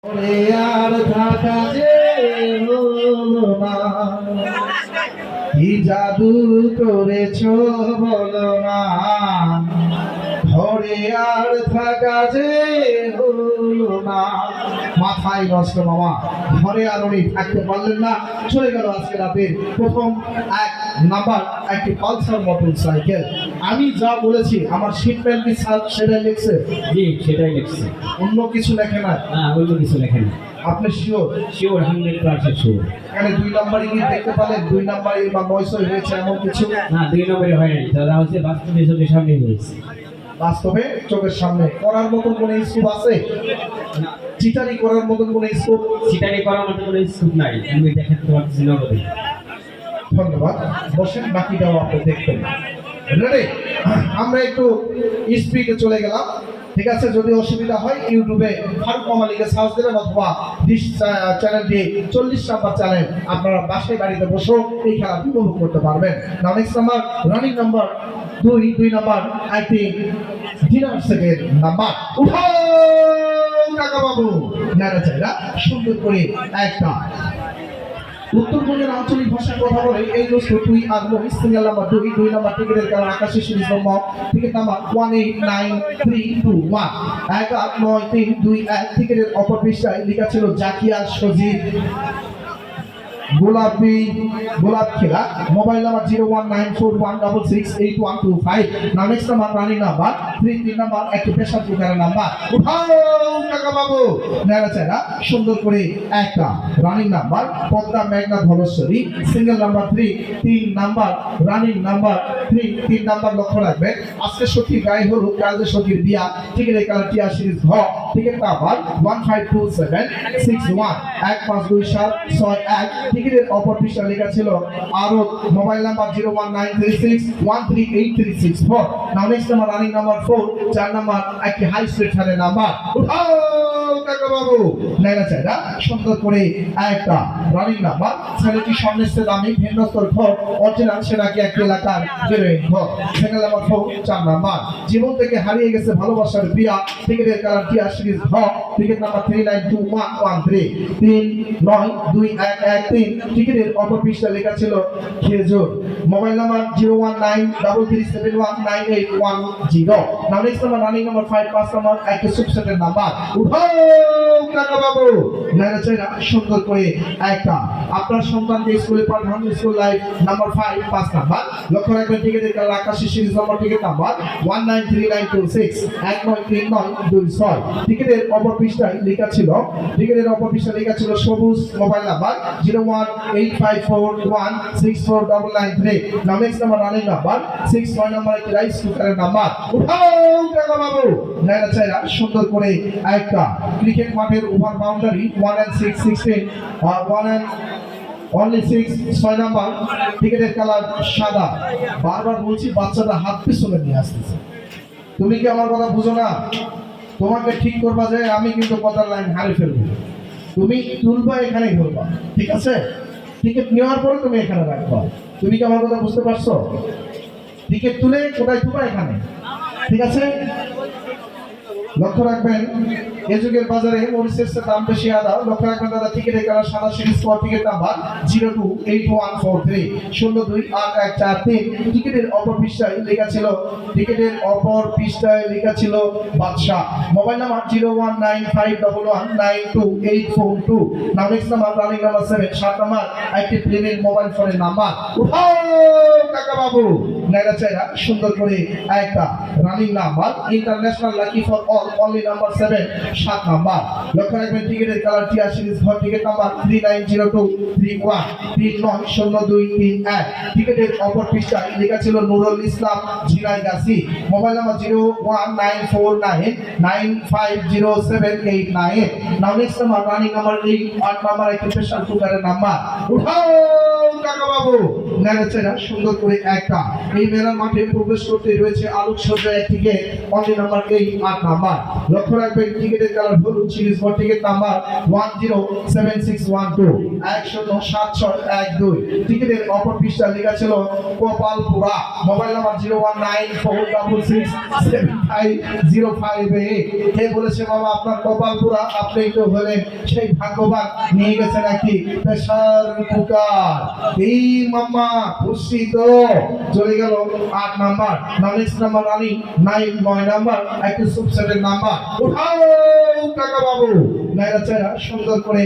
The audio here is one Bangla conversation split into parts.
ওরে আর থাকা যে হলো না, কি জাদু করেছো বলো না, ঘরে আর থাকা যে হলো না। মাথায় নষ্ট মামা, ঘরে আর উনি থাকতে পারলেন না, চলে গেল আজকে রাতের প্রথম এক নাম্বার একটি পালসার মোটর সাইকেল। আমি যা বলেছি আমার শিটম্যান কি স্যার সেটাই লিখছে? জি সেটাই লিখছি। অন্য কিছু লেখে না? না অন্য কিছু লেখেন। আপনি শিওর? Sure 100% sure. এখানে দুই নাম্বারে কি দেখতে পেলেন? দুই নাম্বারে বা নয়শো হয়েছে এমন কিছু? না 2 নম্বরে হয় নাই, তারা হচ্ছে বাস্তবে চোখের সামনে হয়েছে। বাস্তবে চোখের সামনে করার মতন কোনো স্কোপ আছে? চিটারি করার মতন কোনো স্কোপ? চিটারি করার মতো কোনো স্কোপ নাই, আমি দেখাতে পারছি না বলে। ধন্যবাদ, বসেন, বাকিটাও আপনি দেখবেন। রেডি? আমরা একটু স্পিডে চলে গেলাম, ঠিক আছে? যদি অসুবিধা হয় ইউটিউবে ফারুক মামালিকে সার্চ দেবেন অথবা ডিশ চ্যানেল দিয়ে 40 নাম্বার চ্যানেল আপনারা বাসায় বাড়িতে বসেও এই খেলাটি উপভোগ করতে পারবেন। Now next number running number 2 number I think dinner second number উঠাও কাকা বাবু, নানা চাইরা সুন্দর করে একটা উত্তরবঙ্গের আঞ্চলিক ভাষায় কথা বলে এই দোস্ত তুই আর মই। সিঙ্গেল নাম্বার 2 নাম্বার টিকিটের কারণ আকাশে সিরিজ নম্বর টিকিট নাম্বার 189321 189321 টিকিটের অপর পৃষ্ঠায় লেখা ছিল জাকিয়া সজীব গোলাপি গোলাপ খেলা। Mobile number 019416682125। নাম next number running number 3 number একটি প্রেসার কুকারের নাম্বার উঠাও কাকা বাবু, নেড়াচেড়া সুন্দর করে একটা রানিং নাম্বার পদ্মা মেঘনা Dhaleshwari single number 3 number running number 3 number লক্ষ্য রাখবেন। আজকে সখীর গায়ে হলুদ, কালকে সখীর বিয়া, টিকিটের কালার টিয়া সিরিজ ঘ, টিকিট নাম্বার 152761 152761। টিকিটের অপর পৃষ্ঠা লেখা ছিল আরো। Mobile number 019361383664। Now next number running number 4 number একটি হাই স্ট্রিট থানের নাম্বার উঠাও কাকা বাবু, নেড়া চাইরা সুন্দর করে একটা রানিং নাম্বার। ছেলেটি সামনে দামি ভিন্নস্তর ঘর অরিজিনাল সে নাকি একটি এলাকার হিরোইন ঘর। সিঙ্গেল নাম্বার 4 নাম্বার জীবন থেকে হারিয়ে গেছে ভালোবাসার বিয়া, টিকিটের কালার টিয়া সিরিজ ঘ, টিকিট নাম্বার 392113 392113। টিকিটের অপর পৃষ্ঠা লেখা ছিল খেজুর। Mobile number 019337198110। Now next number running number 5 number একটা সুপসেটের নাম্বার উঠাও কাকা বাবু, নেড়াচেড়া সুন্দর করে একটা আপনার সন্তানকে স্কুলে পাঠান স্কুল লাইফ নাম্বার 5 নাম্বার লক্ষ্য রাখবেন। টিকিটের কালার আকাশী সিরিজ নম্বর টিকিট নাম্বার 193926 193926। টিকিটের অপর পৃষ্ঠায় লেখা ছিল সবুজ। Mobile number 018541649993। Now next number running number 6 number একটি রাইস কুকারের নাম্বার উঠাও কাকা বাবু, নেড়াচেড়া সুন্দর করে একটা ক্রিকেট মাঠের over boundary 1 and 6 16 1 and only 6 number টিকিটের কালার সাদা। বারবার বলছি বাচ্চাটা হাত পিছনে নিয়ে আসতেছে, তুমি কি আমার কথা বুঝো না? তোমাকে ঠিক করবা যে আমি কিন্তু কথার লাইন হারিয়ে ফেলবো। তুমি তুলবা এখানে ধরবা, ঠিক আছে? টিকিট নেওয়ার পরে তুমি এখানে রাখবা। তুমি কি আমার কথা বুঝতে পারছো? টিকিট তুলে কোথায় তুলবা? এখানে, ঠিক আছে? লক্ষ্য রাখবেন এ যুগের বাজারে মরিচের দাম বেশি আদা। লক্ষ্য রাখবেন দাদা, টিকিটের কালার সাদা সিরিজ ফর টিকিট নাম্বার 028143 028143। টিকিটের অপর পৃষ্ঠায় লেখা ছিল বাদশা। Mobile number 0195119282। Now next number running number 7 number একটি প্লেনের মোবাইল ফোনের নাম্বার উঠাও কাকা বাবু, নেড়াচেড়া সুন্দর করে একটা running number international lucky for all only number 7 number লক্ষ্য রাখবেন। টিকিটের কালার টিয়া সিরিজ ঘর টিকিট নাম্বার 390231 390231। টিকিটের অপর পৃষ্ঠায় লেখা ছিল Nurul Islam Jhinaigachhi. Mobile number 019499507889। Now next number running number 8 number একটি স্পেশাল কুকারের নাম্বার উঠাও কাকা বাবু, নেড়েচেরা সুন্দর করে একটা। এই মেলার মাঠে প্রবেশ করতে রয়েছে আলোকসজ্জা এক টিকিট অনলি নাম্বার 8 নাম্বার। লক্ষ্য রাখবেন টিকিটের কালার হলুদ। সিরিজ ফর টিকিট নাম্বার 107612 107612। টিকিটের অপর পৃষ্ঠা লেখা ছিল কপালপুরা। Mobile number 01946675058। কে বলেছে বাবা আপনার কপালপুরা? আপনি তো হলেন সেই ভাগ্যবান, নিয়ে গেছেন একটি প্রেসার কুকার। এই মাম্মা খুশি তো? চলে গেল 8 নাম্বার। নেক্সট নাম্বার রানি 9 নাম্বার একটি সুপসেটের নাম্বার। উঠাও টাকা বাবু। নাইরা চাইরা সুন্দর করে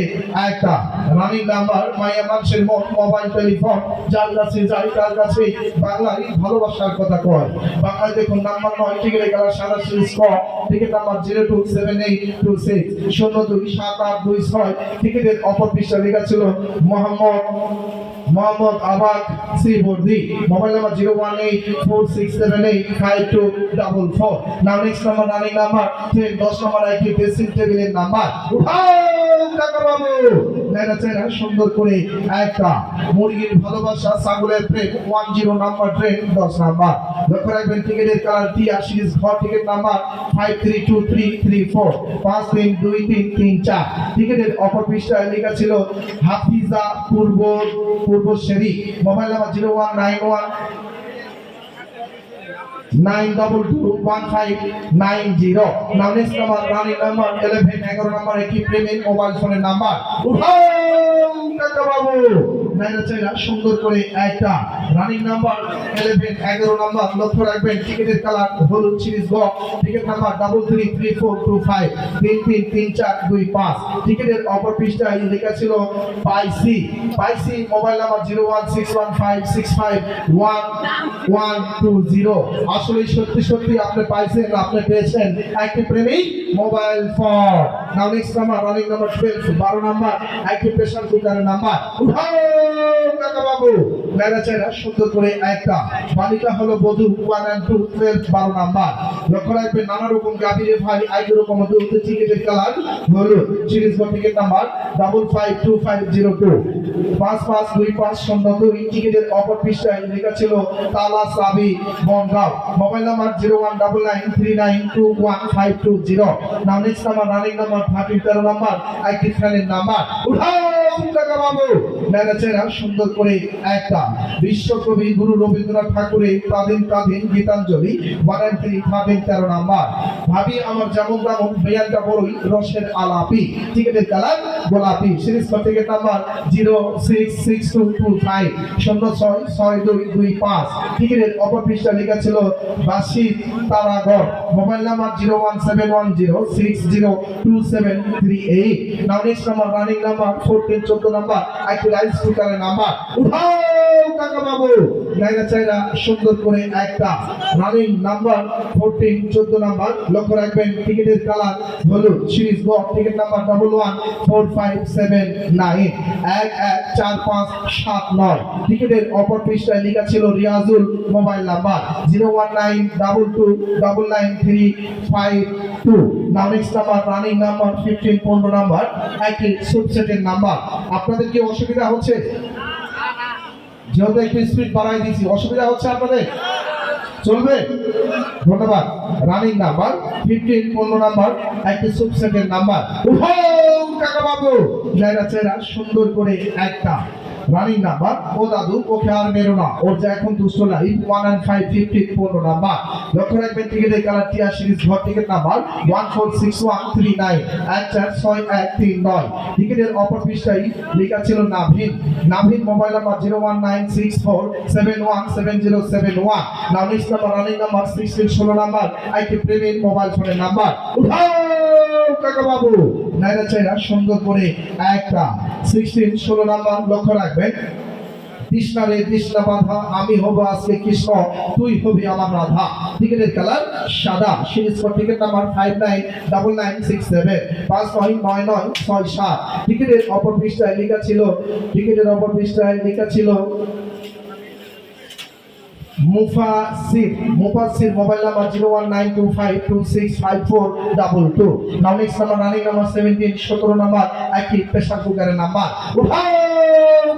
একটা রানিং নাম্বার। মায়া মানুষের মন মোবাইল টেলিফোন যার কাছে যাই তার কাছে বাংলায় ভালোবাসার কথা কয়। বাংলায় দেখুন নাম্বার 9 টিকিটের কালার সাদা সিরিজ ক। Ticket number 027826 027826। টিকিটের অপর পৃষ্ঠা লেখা ছিল Mohammad Abad Sreebardi. Mobile number 01846785244। Now next number running number 10 number একটি ড্রেসিং টেবিলের নাম্বার। উঠাও টাকা বাবু। নাইরা চাইরা সুন্দর করে একটা মুরগির ভালোবাসা ছাগলের প্রেম 10 নাম্বার ট্রেন 10 নাম্বার। লক্ষ্য রাখবেন টিকিটের কালার টিআর সিরিজ ঘর টিকিট নাম্বার 532334 532334। টিকিটের অপর পৃষ্ঠায় লেখা ছিল Hafiza Purbasheri. Mobile number 0191 9221590। Now next number running number 11 number একটি প্রেমের মোবাইল ফোনের নাম্বার। উঠাও টাকা বাবু। নাইরা চাইরা সুন্দর করে একটা রানিং নাম্বার 11 নাম্বার। লক্ষ্য রাখবেন টিকিটের কালার হলুদ। সিরিজ গ টিকিট নাম্বার 333425 333425। টিকিটের অপর পৃষ্ঠায় লেখা ছিল পাইসি। Mobile number 01615651120। আসলে সত্যি আপনি পাইছেন, আপনি পেয়েছেন একটি প্রেমিক mobile phone. Now next number running number 12 number একটি প্রেসার কুকারের নাম্বার। উঠাও টাকা বাবু। নাইরা চাইরা সুন্দর করে একটা বালিকা হলো বধূ 1 and 2 12 নাম্বার। লক্ষ্য রাখবেন নানা রকম গাভীরে ভাই আইডি রকম দুধ টিকিটের কালার হলুদ। সিরিজ ফর টিকিট নাম্বার 552502 552502। টিকিটের অপর পৃষ্ঠায় লেখা ছিল তালা সাবি Bongaon. Mobile number 019939215220। Now next number running number 13 number একটি ফ্যানের নাম্বার। উঠাও টাকা বাবু। নাইরা চাইরা সুন্দর করে একটা বিশ্বকবি গুরু রবীন্দ্রনাথ ঠাকুরের স্বাধীন গীতাঞ্জলি 13 নাম্বার। ভাবি আমার যেমন তেমন বেয়ানটা বড়ই রসের আলাপি। টিকিটের কালার গোলাপি। সিরিজ ফর টিকিট নাম্বার 066225 066225। টিকিটের অপর পৃষ্ঠা লেখা ছিল Basit Taragarh. Mobile number 01710602738। Now next number running number 14 number একটি রাইস কুকারের নাম্বার। উঠাও টাকা বাবু। নাইরা চাইরা সুন্দর করে একটা রানিং নাম্বার 14 নাম্বার। লক্ষ্য রাখবেন টিকিটের কালার হলুদ। সিরিজ গ টিকিট নাম্বার 114579 114579। টিকিটের অপর পৃষ্ঠায় লেখা ছিল Riyazul. Mobile number 01922999352। Now next number running number 15 number একটি সুপসেটের নাম্বার। আপনাদের কি অসুবিধা হচ্ছে? যেহেতু একটু স্পিড বাড়াই দিয়েছি, অসুবিধা হচ্ছে আপনাদের? চলবে? ধন্যবাদ। রানিং নাম্বার 15 নাম্বার একটি সুপসেটের নাম্বার। উঠাও টাকা বাবু। নাইরা চাইরা সুন্দর করে একটা রানিং নাম্বার ও দাদু ওকে আর মেরো না, ওর যে এখন দুষ্ট লাইফ 1 and 5 15 নাম্বার। লক্ষ্য রাখবেন টিকিটের কালার টিআর সিরিজ ঘর টিকিট নাম্বার 146139 146139। টিকিটের অপর পৃষ্ঠায় লেখা ছিল Navin. Mobile number 01964717071। Now next number running number 16 number একটি প্রেমের মোবাইল ফোনের নাম্বার। উঠাও টাকা বাবু। নাইরা চাইরা সুন্দর করে একটা 16 নাম্বার। লক্ষ্য রাখবেন কৃষ্ণারে কৃষ্ণ বাধা আমি হব আজকে কৃষ্ণ তুই হবি আমার রাধা। টিকিটের কালার সাদা। সিরিজ ফর টিকিট নাম্বার 599967 599967। টিকিটের অপর পৃষ্ঠায় লেখা ছিল Mufassir. Mobile number 01925265422। Now next number running number 17 number একটি প্রেসার কুকারের নাম্বার। উঠাও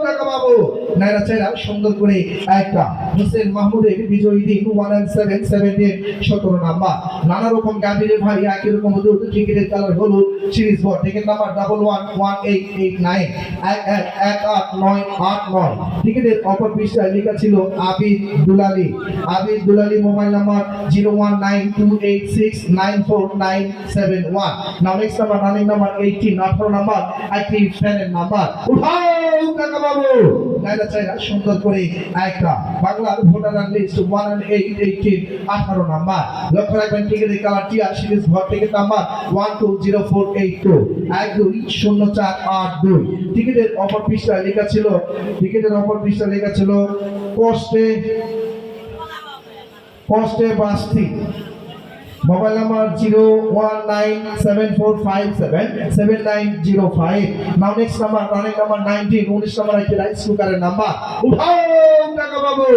টাকা বাবু। নাইরা চাইরা সুন্দর করে একটা হোসেন মাহমুদের বিজয়ী দিন 1-7-17 নাম্বার নানা রকম গাভীরে ভাই একই রকম হলুদ টিকিটের কালার হলুদ সিরিজ বোর্ড টিকিট নাম্বার 111889 1889 টিকিটের অপর পৃষ্ঠায় লেখা ছিল Abid Dulali mobile number 0192869491 now next number running number 18 number একটি ফ্যানের নাম্বার উঠাও কাকা বাবু নাইরা চাইরা সুন্দর করে একটা বাংলার ভোটার লিস্ট 18 নাম্বার লক্ষ্য রাখবেন টিকিটের কালার টিআর সিরিজ ভোট টিকিট নাম্বার 120482 120482 টিকিটের অপর পৃষ্ঠায় লেখা ছিল কষ্টে বাস্তি mobile number 019745777905 now next number running number 19 number একটি রাইস কুকারের নাম্বার উঠাও কাকা বাবু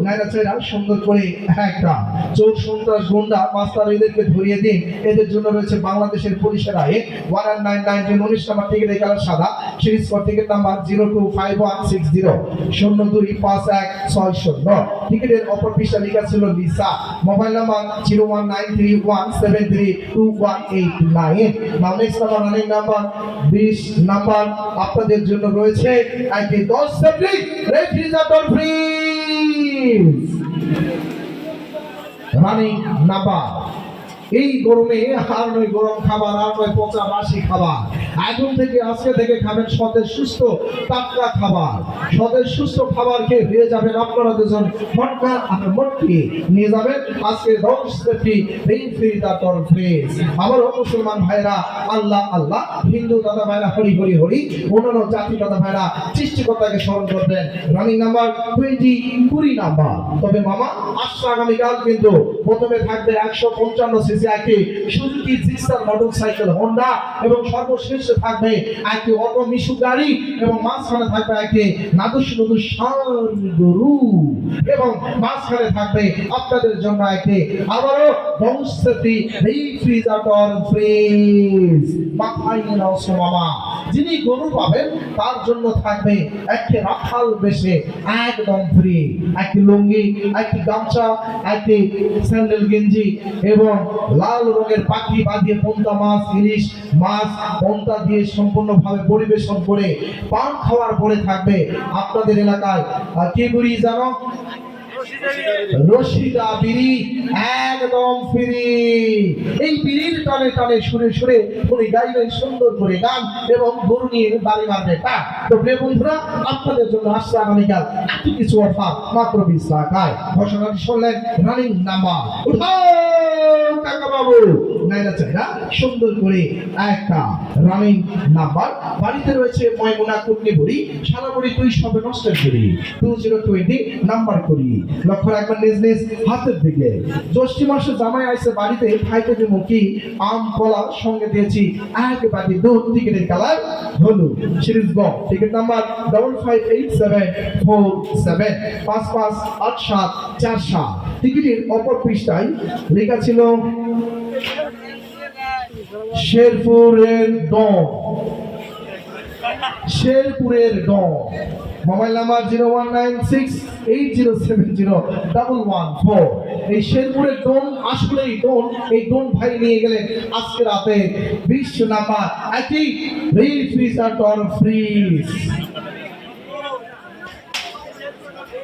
নাইরা চাইরা সুন্দর করে একটা চোর সন্ত্রাস গুন্ডা মাস্টার এদেরকে ধরিয়ে দিন এদের জন্য রয়েছে বাংলাদেশের পুলিশের আইন 1919 নাম্বার টিকিটের কালার সাদা সিরিজ কোড টিকিট নাম্বার 025160 025160 টিকিটের অপর পৃষ্ঠা লেখা ছিল Lisa mobile number 0193173218 now next number running number 20 number আপনাদের জন্য রয়েছে একটি 10 September refrigerator fridge running number এই গরমে আর নয় গরম খাবার আর নয় পচা বাসি খাবার এখন থেকে আজকে থেকে খাবেন সতেজ সুস্থ টাটকা খাবার সতেজ সুস্থ খাবার খেয়ে হয়ে যাবেন আপনারা দুজন মটকা আর মটকি নিয়ে যাবেন আজকে 10 রেফ্রিজারেটর ফ্রিজ আমার মুসলমান ভাইরা আল্লাহ আল্লাহ হিন্দু দাদা ভাইরা হরি হরি হরি অন্যান্য জাতি দাদা ভাইরা সৃষ্টিকর্তাকে স্মরণ করবেন রানিং নাম্বার 20 নাম্বার তবে মামা আসছে আগামীকাল কিন্তু প্রথমে থাকবে 155 সিসি একটি সুজুকি জিক্সার মোটরসাইকেল হোন্ডা এবং সর্বশেষে থাকবে একটি অটো মিশু গাড়ি এবং মাঝখানে থাকবে একটি নাদুস গরু এবং মাঝখানে থাকবে আপনাদের জন্য একটি আবারও বংশতি রেফ্রিজারেটর ফ্রিজ মাথায় নাও মামা যিনি গরু পাবেন তার জন্য থাকবে একটি রাখাল বেশে একদম ফ্রি একটি লুঙ্গি একটি গামছা একটি স্যান্ডেল গেঞ্জি এবং লাল রঙের পাখি বাঁধিয়ে পোন্তা মাছ ইলিশ মাছ পোন্তা দিয়ে সম্পূর্ণভাবে পরিবেশন করে পান খাওয়ার পরে থাকবে আপনাদের এলাকায় কি বুড়ি জানো রশিদা বিড়ি একদম ফ্রি এই বিড়ির টানে টানে সুরে সুরে উনি গাইবেন সুন্দর করে গান এবং গরু নিয়ে বাড়ি মারবে টাক তো প্রিয় বন্ধুরা আপনাদের জন্য আসছে আগামীকাল এত কিছু অফার মাত্র 20 টাকায় ঘোষণাটি শুনলেন রানিং নাম্বার উঠাও কাকা বাবু নাইরা চাইরা সুন্দর করে একটা রানিং নাম্বার বাড়িতে রয়েছে ময়মুনা কুটনি বুড়ি সারা বুড়ি তুই সবে নষ্টের বুড়ি 2020 নাম্বার করি লক্ষ্য রাখবেন নিজ নিজ হাতের দিকে জ্যৈষ্ঠ মাসে জামাই আইসে বাড়িতে খাইতে দিব কি আম কলা সঙ্গে দিয়েছি এক বাটি দুধ টিকিটের কালার হলুদ সিরিজ ব টিকিট নাম্বার 558747 558747 টিকিটের অপর পৃষ্ঠায় লেখা ছিল শেরপুরের ডন মোবাইল নাম্বার 019680701114 এই শেরপুরের ডন আসলেই ডন এই ডন ভাই নিয়ে গেলেন আজকে রাতে 20 নাম্বার একটি রেফ্রিজারেটর ফ্রিজ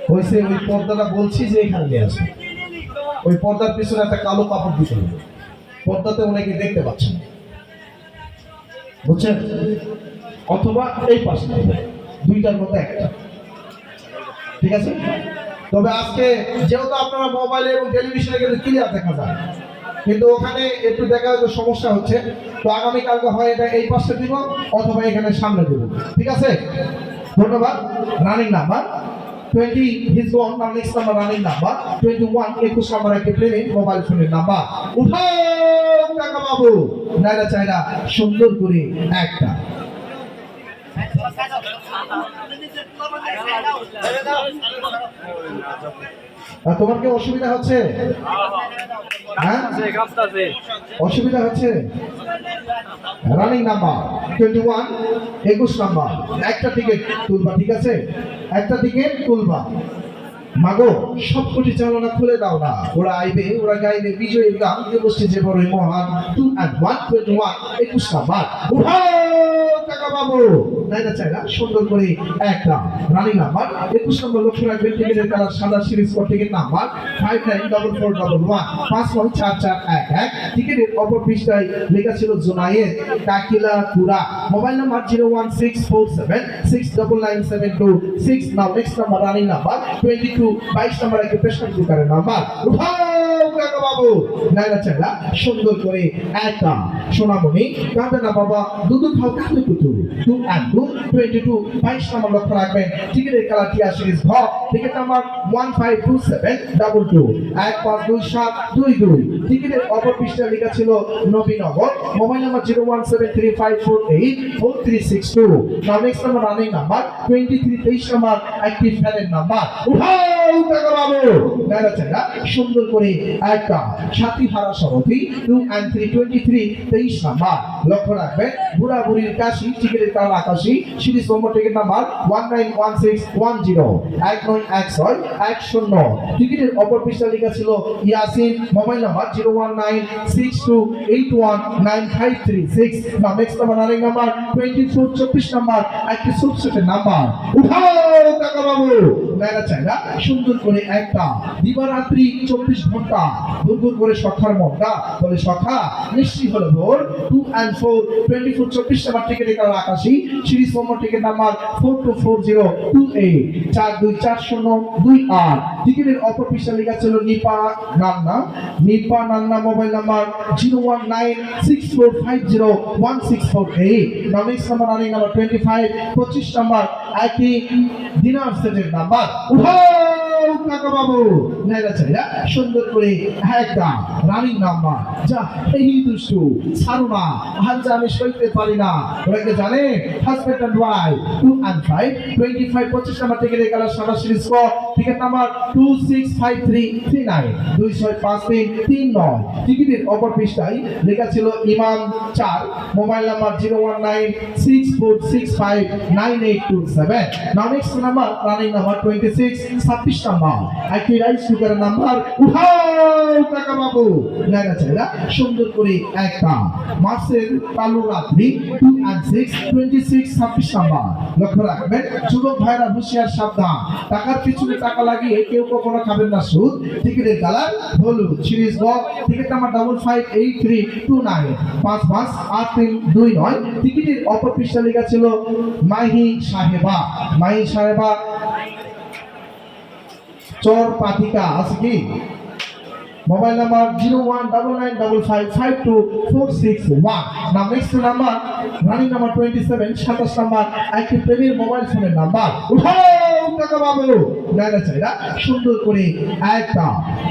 হইছে ওই পর্দাটা বলছি যে এখানে নিয়ে আসে ওই পর্দার পিছনে একটা কালো কাপড় দিতে হবে পর্দাতে অনেকে দেখতে পাচ্ছেন বুঝছেন অথবা এই পাশে দুইটার মধ্যে একটা ঠিক আছে তবে আজকে যেহেতু আপনারা মোবাইলে এবং টেলিভিশনে গেলে ক্লিয়ার দেখা যায় কিন্তু ওখানে একটু দেখা হয়তো সমস্যা হচ্ছে তো আগামীকালকে হয় এটা এই পাশে দিব অথবা এখানে সামনে দিব ঠিক আছে ধন্যবাদ running number 20 his one now next number running number 21 21 number একটি প্লেন মোবাইল ফোনের নাম্বার উঠাও কাকা বাবু নাইরা চাইরা সুন্দর করে একটা আর তোমার কি অসুবিধা হচ্ছে? হ্যাঁ, অসুবিধা হচ্ছে। Running number 21, 21 number. একটা টিকিট তুলবা, ঠিক আছে? একটা টিকিট তুলবা। মাগো সবকটি চালনা খুলে দাও না, ওরা আইবে, ওরা গাইবে বিজয়ীর গান, দেবশ্রী যে বড়ই মহান। 2 and 1, 21, 21 নাম্বার। উঠাও টাকা বাবু, নাইনা চাইলা সুন্দর করে একটা রানিং নাম্বার 21 নম্বর। লক্ষ্য রাখবেন টিকিটের কালার সাদা, সিরিজ কোড টিকিট নাম্বার 594411 5944111। টিকিটের অপর পৃষ্ঠায় লেখা ছিল জোনায়ের কাকিলা কুরা। Mobile number 01647699726। Now next number running number 22, 22 number একটা পেশার দোকানের নাম্বার। উঠাও কাকা বাবু, নাইনা চাইলা সুন্দর করে একটা সোনামণি কাঁদে না বাবা দুধু খাও কাঁদে কুতু। 2 and 2, 22, 22 নাম্বার। লক্ষ্য রাখবেন টিকিটের কালার টিয়া সিরিজ ঘ। Ticket number 152722 152722। টিকিটের অপর পৃষ্ঠায় লেখা ছিল Nabinagar. Mobile number 01735484362। Now next number running number 23, 23 number একটি ফ্যানের নাম্বার। উঠাও টাকা বাবু, নাইনা চাইলা সুন্দর করে একটা সাথী হারা সরথি 2 and 3, 23, 23 নাম্বার। লক্ষ্য রাখবেন বুড়া বুড়ির কাশি টিকিটের কালার আকাশি, সিরিজ নম্বর টিকিট নাম্বার 191610 191610। টিকিটের অপর পৃষ্ঠায় লেখা ছিল Yasin. Mobile number 01962819536। Now next number running number 24, 24 number একটি সুপসেটের নাম্বার। উঠাও টাকা বাবু, নাইনা চাইলা সুন্দর করে একটা দিবারাত্রি 24 ঘন্টা দুর্গুর করে সখার মনটা বলে সখা নিশ্চিত হলো ভোর। 2 and 4, 24, 24 নাম্বার টিকিটের কালার আকাশি, সিরিজ নম্বর টিকিট নাম্বার 424028 424028। টিকিটের অপর পৃষ্ঠায় লেখা ছিল Nipa Nanna. Nipa Nanna mobile number 01964501648। Now next number running number 25, 25 number একটি ডিনার সেটের নাম্বার। উঠাও কাকা বাবু, নাইনা চাইলা সুন্দর করে একটা রানিং নাম্বার। যা এই দুষ্টু ছাড়ো না, আজ আমি সইতে পারি না। ওরাকে জানে husband and wife 2 and 5, 25, 25 number টিকিটের কালার সাদা, সিরিজ ক। Ticket number 265339 265339। টিকিটের অপর পৃষ্ঠায় লেখা ছিল Imam 4। Mobile number 01964659827। Now next number running number 26, 26 number একটি রাইস কুকারের নাম্বার। উঠাও টাকা বাবু, নাইনা চাইলা সুন্দর করে একটা মাসের কালো রাত্রি 2 and 6, 26, 26 নাম্বার। লক্ষ্য রাখবেন যুবক ভাইরা হুঁশিয়ার সাবধান, টাকার পিছনে টাকা লাগিয়ে কেউ কখনো খাবেন না সুদ। টিকিটের কালার হলুদ, সিরিজ গ। Ticket number 558329 558329। টিকিটের অপর পৃষ্ঠায় লেখা ছিল মাহি সাহেবা। মাহি সাহেবা চর পাতিকা আছে কি? Mobile number 019955524661। নাম next number running number 27, 27 number একটি প্রেমীর মোবাইল ফোনের নাম্বার। উঠাও টাকা বাবু, নাইনা চাইলা সুন্দর করে একটা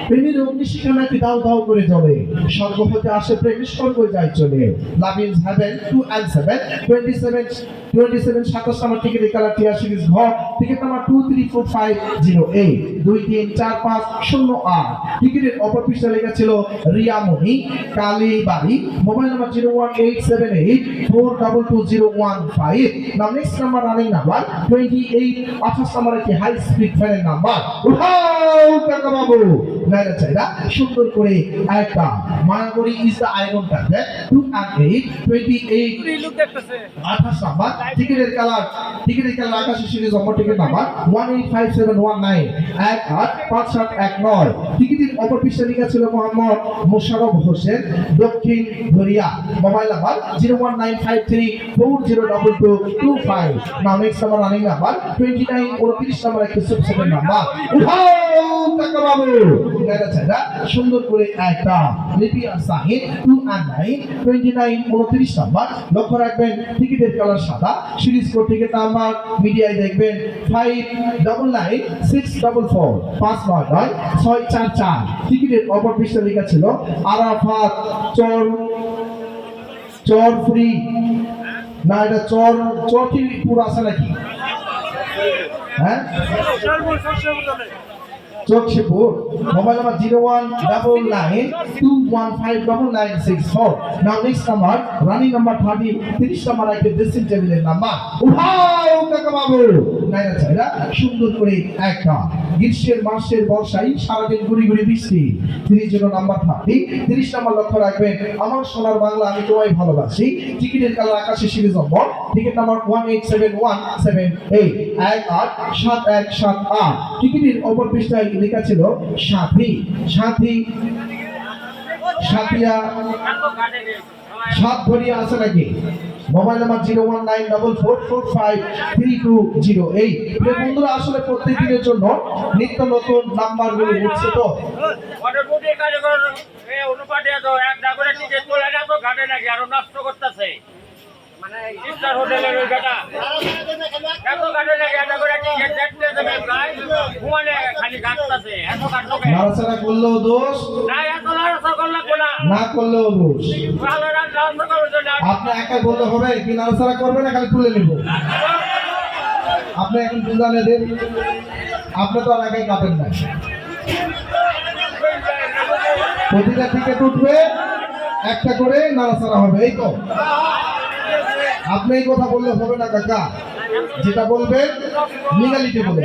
প্রেমীর অগ্নিশিখানাকে দাও দাও করে জ্বলে, স্বর্গ হতে আসে প্রেম, স্বর্গ যায় চলে। Love is heaven 2 and 7, 27, 27 number টিকিটের কালার টিয়া সিরিজ ঘ। Ticket number 234508 234508। টিকিটের অপর পৃষ্ঠায় লেখা ছিল Riyamoni Kalibari. Mobile number 01878422015। Now next number running number 28, 28 number একটি হাই স্পিড ফ্যানের নাম্বার। উঠাও টাকা বাবু, নাইনা চাইলা সুন্দর করে একটা মায়াগড়ি is the iron tablet 2 and 8, 28 28 number টিকিটের কালার আকাশী সিরিজ নম্বর টিকিট নাম্বার 185719 185719। টিকিটের অপর পৃষ্ঠায় লেখা ছিল মোহাম্মদ মোশাররফ হোসেন দক্ষিণ ধরিয়া। Mobile number 01953402225। Now next number running number 29, 29 number একটি সুপসেটের নাম্বার। উঠাও টাকা বাবু, নাইনা চাইলা সুন্দর করে একটা লিপিয়া সাহিদ 2 and 9, 29, 29 নাম্বার। লক্ষ্য রাখবেন টিকিটের কালার সাদা, সিরিজ কোড টিকিট নাম্বার মিডিয়ায় দেখবেন 599644 599 644। টিকিটের অপর পৃষ্ঠায় লেখা ছিল আরাফাত চর ফ্রি। না এটা চরটি পুরো আছে নাকি? হ্যাঁ Chakshipur, mobile number 019921599964। Now next number running number 30 number একটা ড্রেসিং টেবিলের নাম্বার। উঠাও কাকা বাবু, নাইরা চাইরা সুন্দর করে একটা গ্রীষ্মের মাসের বর্ষায় সারাদিন গুড়ি গুড়ি বৃষ্টি। 30 নাম্বার 30 নাম্বার লক্ষ্য রাখবেন, আমার সোনার বাংলা আমি তোমায় ভালোবাসি। টিকিটের কালার আকাশে সিরিজ নম্বর, টিকিট নাম্বার 187178 187178। টিকিটের অপর পৃষ্ঠায় লেখা ছিল সাথী সাথী সাথিয়া সাত ধরিয়া আছে নাকি? Mobile number 019444532008। প্রিয় বন্ধুরা, আসলে প্রত্যেক দিনের জন্য নিত্য নতুন নাম্বারগুলো উঠছে তো নষ্ট করতেছে মানে স্টার হোটেলের ওই বেটা এত কাটে লাগে এটা করে টিকেট দেখতে দেবে প্রায় ঘুমালে খালি কাটতেছে এত কাটলো নাড়াচাড়া করলেও দোষ, না এত নাড়াচাড়া করলে কোলা না করলেও দোষ। ভালো নাড়াচাড়া করবে তো না আপনি একা বললে হবে কি নাড়াচাড়া করবে না খালি তুলে নেব? আপনি এখন বুঝালে দেন, আপনি তো আর একাই কাটেন না। প্রতিটা টিকিট উঠবে, একটা করে নাড়াচাড়া হবে, এই তো। আপনি এই কথা বললে হবে না কাকা, যেটা বলবেন লিগালিটি বলেন।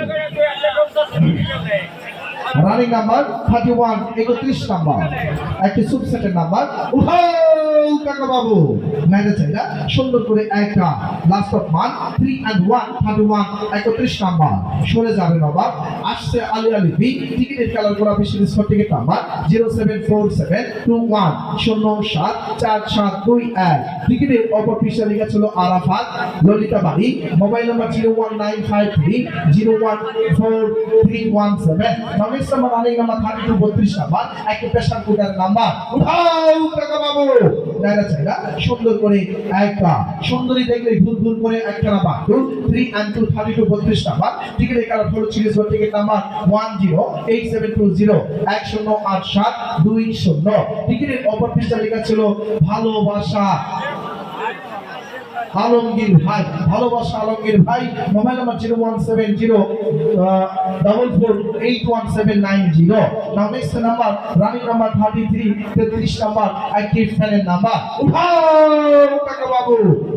রানিং নাম্বার 31 31 নাম্বার একটি সুবসেটের নাম্বার। উঠাও কাকা বাবু, নাইরা চাইরা সুন্দর করে একটা লাস্ট অফ মান 3 and 1 31 31 নাম্বার। সরে যাবেন অবাক, আসছে আলী আলী বি। টিকিটের কালার করা সিরিজ টিকিট নাম্বার 074721074721। টিকিটের অপর পৃষ্ঠা লেখা ছিল আরাফাত ললিতা বাড়ি। Mobile number 01953014317। Nomination number running number 32 32 number একটি প্রেসার কুকার নাম্বার। উঠাও কাকা বাবু, নাইরা চাইরা সুন্দর করে একটা সুন্দরী দেখলে ভুল ভুল করে একটা নাম্বার 3 and 2 32 32 নাম্বার। টিকিটের কালার হলো সিরিজ টিকিট নাম্বার 108720 108720। টিকিটের অপর পৃষ্ঠা লেখা ছিল ভালোবাসা আলমগীর ভাই, ভালোবাসা আলমগীর ভাই। Mobile number 017044811790। Now next number running number 33 33 number active ফ্যানের নাম্বার। উঠাও কাকা বাবু,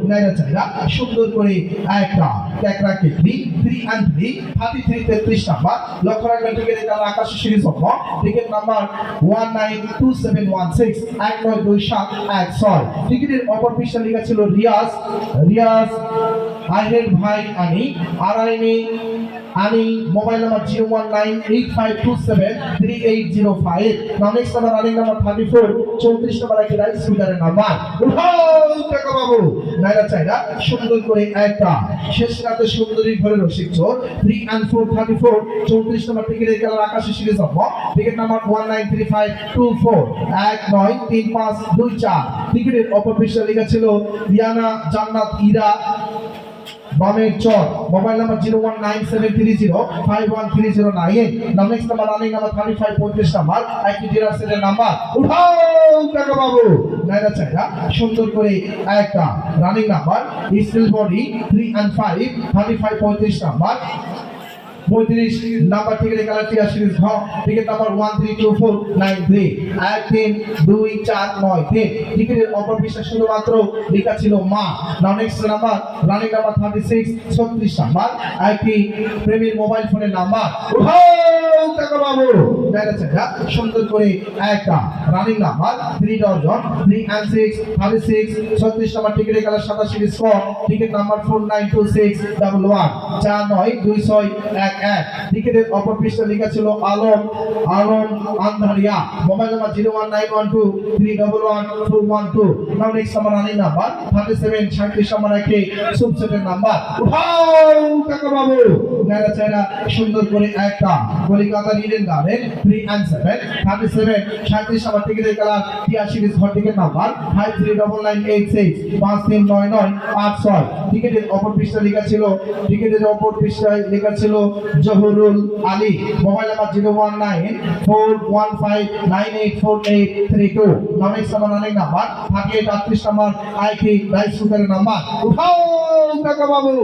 নাইরা চাইরা সুন্দর করে একটা ক্যাকরা কেটলি 3 and 3 33 33 নাম্বার। লক্ষ্য রাখবেন টিকিটের কালার আকাশী সিরিজ নম্বর, টিকিট নাম্বার 192716 192716। টিকিটের অপর পৃষ্ঠা লেখা ছিল রিয়াজ রিয়াজ আহির ভাই আনি আরাইনি আনি। Mobile number 019852738005। Next number running number 34 34 number একটি রাইস কুকারের নাম্বার। উঠাও কাকা বাবু, নাইরা চাইরা সুন্দর করে একটা শেষ রাতে সুন্দরী ঘরে রসিক চোর 3 and 4 34 34 নাম্বার টিকিটের কালার আকাশী সিরিজ নম্বর, টিকিট নাম্বার 193524 193524। টিকিটের অপর পৃষ্ঠা লেখা ছিল ইয়ানা জান্নাত ইরা বামের চর। Mobile number 019730513098। Next number running number 35 35 number একটি ডিলার সেটের নাম্বার। উঠাও কাকা বাবু, নাইরা চাইরা সুন্দর করে একটা running number steel body 3 and 5 35 35 number 35 number টিকিটের কালারটি সিরিজ ঘ টিকিট নাম্বার 132493 132493। টিকিটের অপর পৃষ্ঠা শুধুমাত্র লেখা ছিল মা। Now next number running number 36 36 number একটি প্রেমীর মোবাইল ফোনের নাম্বার। উঠাও কাকা বাবু, নাইরা চাইরা সুন্দর করে একটা running number 3 dozen 3 and 6 36 36 number টিকিটের কালার সাদা সিরিজ ক টিকিট নাম্বার 492611 492611। টিকিটের অপর পৃষ্ঠা লেখা ছিল Alam Alam Andharia. Mobile number 019123114112। Now next number running number 37 36 number একটি সুবসেটের নাম্বার। উঠাও কাকা বাবু, নাইরা চাইরা সুন্দর করে একটা কলিকাতা নিলেন গার্ডেন 3 and 7 37 37 নাম্বার টিকিটের কালার টিয়া সিরিজ ঘর টিকিট নাম্বার 539986 539986। টিকিটের অপর পৃষ্ঠা লেখা ছিল টিকিটের অপর পৃষ্ঠায় লেখা ছিল জহুরুল আলী। Mobile number 019415984832। নামের সমান অনেক নাম্বার 38 38 নাম্বার আইটি রাইস কুকারের নাম্বার। উঠাও কাকা বাবু,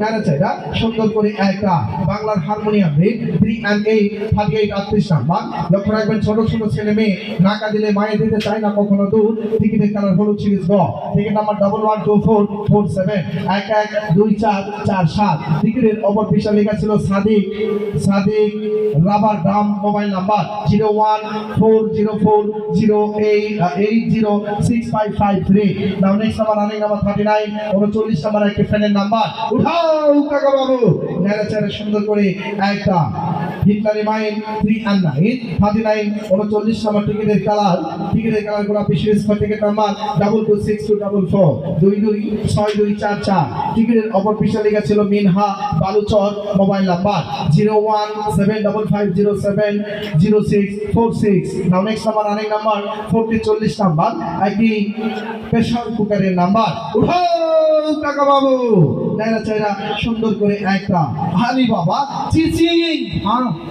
নারাচাইরা সুন্দর করে একটা বাংলার হারমোনিয়াম রে 3 and 8 38 38 নাম্বার। লক্ষ্য রাখবেন ছোট ছোট ছেলে মেয়ে নাকা দিলে মায়ে দিতে চায় না কখনো দূর। টিকিটের কালার হলুদ সিরিজ গ। Ticket number 112447 112447। টিকিটের অপর পৃষ্ঠা লেখা ছিল সাদিক রাবার ডাম। Mobile number 0140408065553। Now next number running number 39 39 number একটা ফ্যানের নাম্বার। উঠাও কাকা বাবু নারাচাইরা সুন্দর করে একটা হিটলারি মাইন 3 and 9 39 39 নাম্বার। টিকিটের কালার গোলাপি সিরিজ টিকিট নাম্বার 226244 226244। টিকিটের অপর পৃষ্ঠা লেখা ছিল Minha Baluchar. Mobile number 01775070646। Now next number running number 40 number একটি প্রেসার কুকারের নাম্বার। উঠাও কাকা বাবু নারাচাইরা সুন্দর করে একটা হানি বাবা চিচিং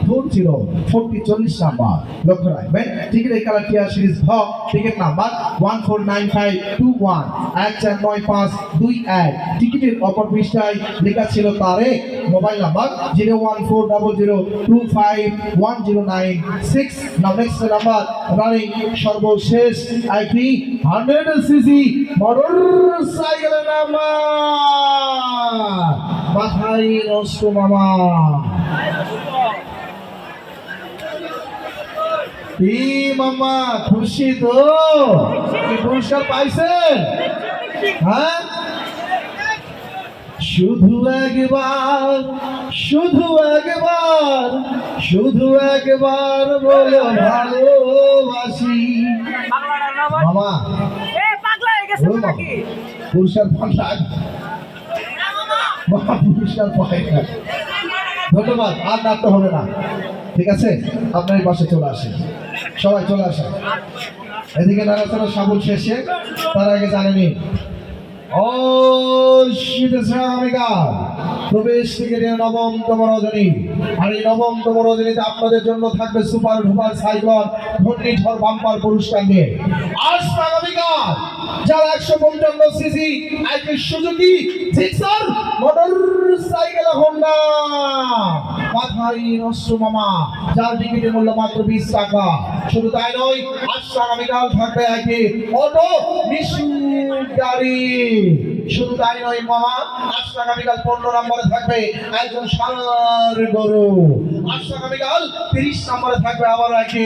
40 নাম্বার। লক্ষ্য রাখবেন টিকিটের কালার টিয়ার সিরিজ ভ। Ticket number 149521 149521। টিকিটের অপর পৃষ্ঠায় লেখা ছিল Tarek. Mobile number 01400251096। Now next number running সর্বশেষ একটি 100cc মোটরসাইকেলের নাম্বার। মাথায় নষ্ট মামা কি মামা খুশি তো? কি পুরস্কার পাইছেন? হ্যাঁ শুধু একবার বলো ভালোবাসি। মামা ও মামা, পুরস্কার পাঠাক পুরস্কার পাই না। ধন্যবাদ, আর নাট্য হবে না, ঠিক আছে? আপনার পাশে চলে আসেন, সবাই চলে আসেন এদিকে। নাড়াচাড়া সাবুন শেষে তার আগে জানেনি ও শীতশ্রামিকা প্রবেশ থেকে নবমতম রজনী। আর এই নবমতম রজনীতে আপনাদের জন্য থাকবে সুপার ডুপার সাইক্লন ঘূর্ণিঝড় বাম্পার পুরস্কার নিয়ে। আজ আগামীকাল যারা 155cc একটি Suzuki Gixxer motor cycle Honda মাথায় নষ্ট মামা, যার টিকিটের মূল্য মাত্র 20 টাকা। শুধু তাই নয়, আজ আগামীকাল থাকবে একটি অটো মিশু গাড়ি। শুধু তাই নয় মামা, আজ আগামীকাল 15 নম্বরে থাকবে একজন ষাঁড় গরু। আজ আগামীকাল 30 নম্বরে থাকবে আবার একটি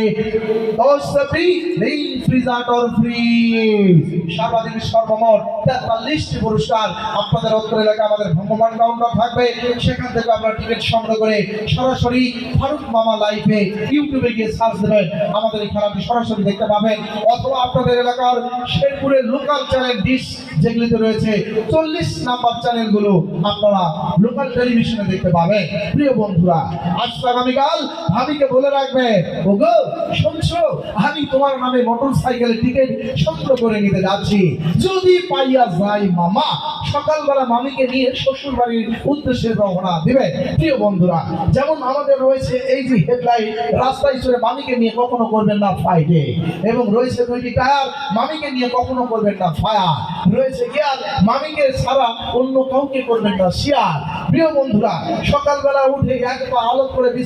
10 ফ্রি রেফ্রিজারেটর ফ্রিজ। সর্বাধিক সর্বমোট 43টি পুরস্কার আপনাদের উত্তর এলাকা আমাদের ভ্রাম্যমাণ কাউন্টার থাকবে। সেখান থেকে আপনারা টিকিট সংগ্রহ করে সরাসরি ফারুক মামা লাইভে ইউটিউবে গিয়ে সার্চ দেবেন, আমাদের এই খেলাটি সরাসরি দেখতে পাবেন। অথবা আপনাদের এলাকার শেরপুরের লোকাল চ্যানেল ডিশ যেগুলিতে রয়েছে 40 নাম্বার চ্যানেলগুলো আপনারা লোকাল টেলিভিশনে দেখতে পাবেন। প্রিয় বন্ধুরা, আজ আগামীকাল ভাবিকে বলে রাখবে, ওগো শুনছো, আমি তোমার নামে মোটরসাইকেলের টিকিট সংগ্রহ করে নিতে যাচ্ছি। যদি পাইয়া যাই মামা, সকালবেলা মামিকে নিয়ে শ্বশুর বাড়ির উদ্দেশ্যে রওনা দিবে। প্রিয় বন্ধুরা, যেমন আমাদের রয়েছে এই যে হেডলাইট, রাস্তায় চলে মামিকে নিয়ে কখনো করবেন না ফাইটে, এবং রয়েছে 2টি টায়ার, মামিকে নিয়ে কখনো করবেন না ফায়ার, রয়েছে গিয়ার, মামিকে ছাড়া অন্য কাউকে করবেন না শেয়ার। প্রিয় বন্ধুরা, সকালবেলা উঠে এক পা আলো করে